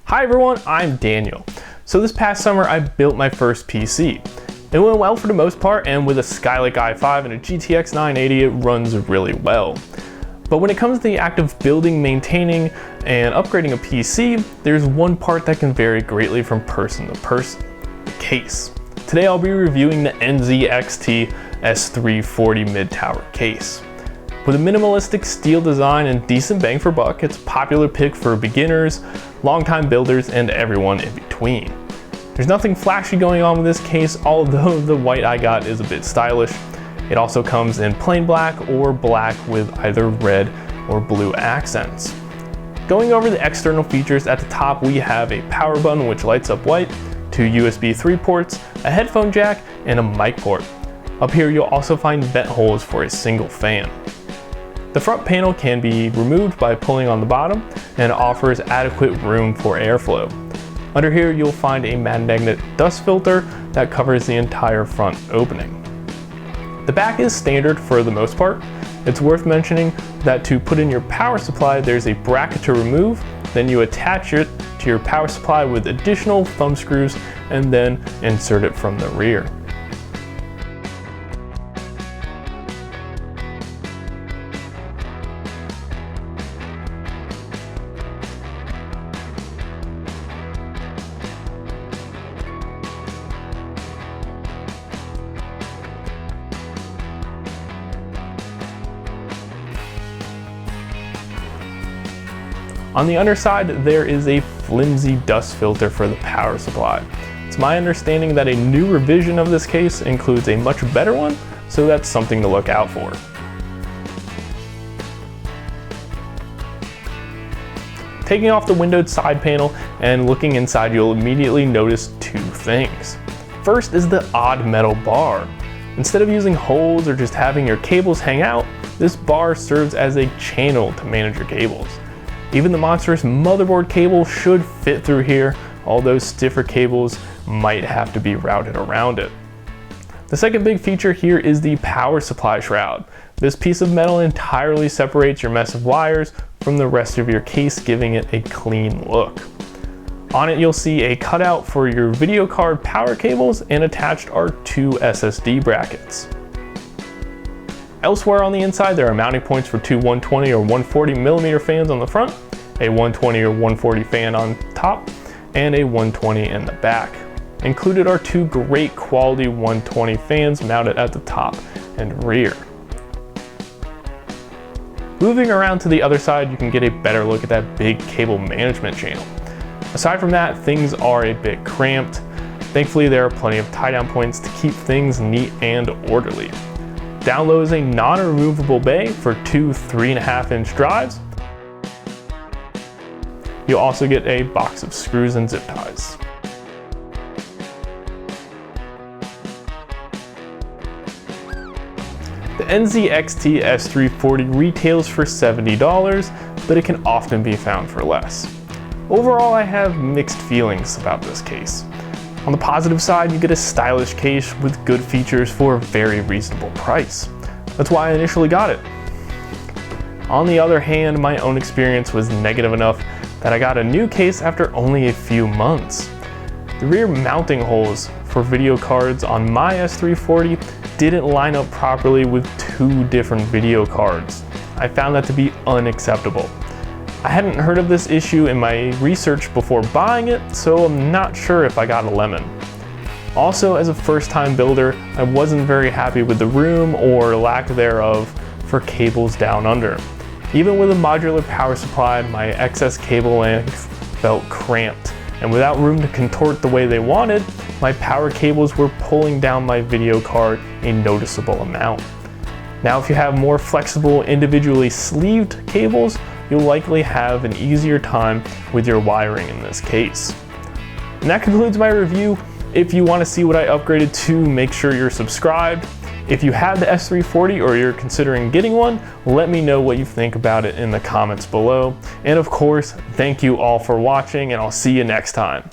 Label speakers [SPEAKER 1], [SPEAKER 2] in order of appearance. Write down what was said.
[SPEAKER 1] Hi everyone, I'm Daniel. So this past summer I built my first PC. It went well for the most part, and with a Skylake i5 and a GTX 980 it runs really well. But when it comes to the act of building, maintaining, and upgrading a PC, there's one part that can vary greatly from person to person: the case. Today I'll be reviewing the NZXT S340 mid-tower case. With a minimalistic steel design and decent bang for buck, it's a popular pick for beginners, longtime builders, and everyone in between. There's nothing flashy going on with this case, although the white I got is a bit stylish. It also comes in plain black or black with either red or blue accents. Going over the external features, at the top we have a power button which lights up white, two USB 3 ports, a headphone jack, and a mic port. Up here you'll also find vent holes for a single fan. The front panel can be removed by pulling on the bottom and offers adequate room for airflow. Under here you'll find a magnet dust filter that covers the entire front opening. The back is standard for the most part. It's worth mentioning that to put in your power supply there's a bracket to remove, then you attach it to your power supply with additional thumb screws and then insert it from the rear. On the underside, there is a flimsy dust filter for the power supply. It's my understanding that a new revision of this case includes a much better one, so that's something to look out for. Taking off the windowed side panel and looking inside, you'll immediately notice two things. First is the odd metal bar. Instead of using holes or just having your cables hang out, this bar serves as a channel to manage your cables. Even the monstrous motherboard cable should fit through here, although stiffer cables might have to be routed around it. The second big feature here is the power supply shroud. This piece of metal entirely separates your mess of wires from the rest of your case, giving it a clean look. On it you'll see a cutout for your video card power cables, and attached are two SSD brackets. Elsewhere on the inside there are mounting points for two 120 or 140 millimeter fans on the front, a 120 or 140 fan on top, and a 120 in the back. Included are two great quality 120 fans mounted at the top and rear. Moving around to the other side, you can get a better look at that big cable management channel. Aside from that, things are a bit cramped. Thankfully there are plenty of tie-down points to keep things neat and orderly. Down low is a non-removable bay for two 3.5-inch drives. You'll also get a box of screws and zip ties. The NZXT S340 retails for $70, but it can often be found for less. Overall, I have mixed feelings about this case. On the positive side, you get a stylish case with good features for a very reasonable price. That's why I initially got it. On the other hand, my own experience was negative enough that I got a new case after only a few months. The rear mounting holes for video cards on my S340 didn't line up properly with two different video cards. I found that to be unacceptable. I hadn't heard of this issue in my research before buying it, so I'm not sure if I got a lemon. Also, as a first-time builder, I wasn't very happy with the room, or lack thereof, for cables down under. Even with a modular power supply, my excess cable length felt cramped, and without room to contort the way they wanted, my power cables were pulling down my video card a noticeable amount. Now, if you have more flexible, individually sleeved cables, you'll likely have an easier time with your wiring in this case. And that concludes my review. If you want to see what I upgraded to, make sure you're subscribed. If you have the S340 or you're considering getting one, let me know what you think about it in the comments below. And of course, thank you all for watching, and I'll see you next time.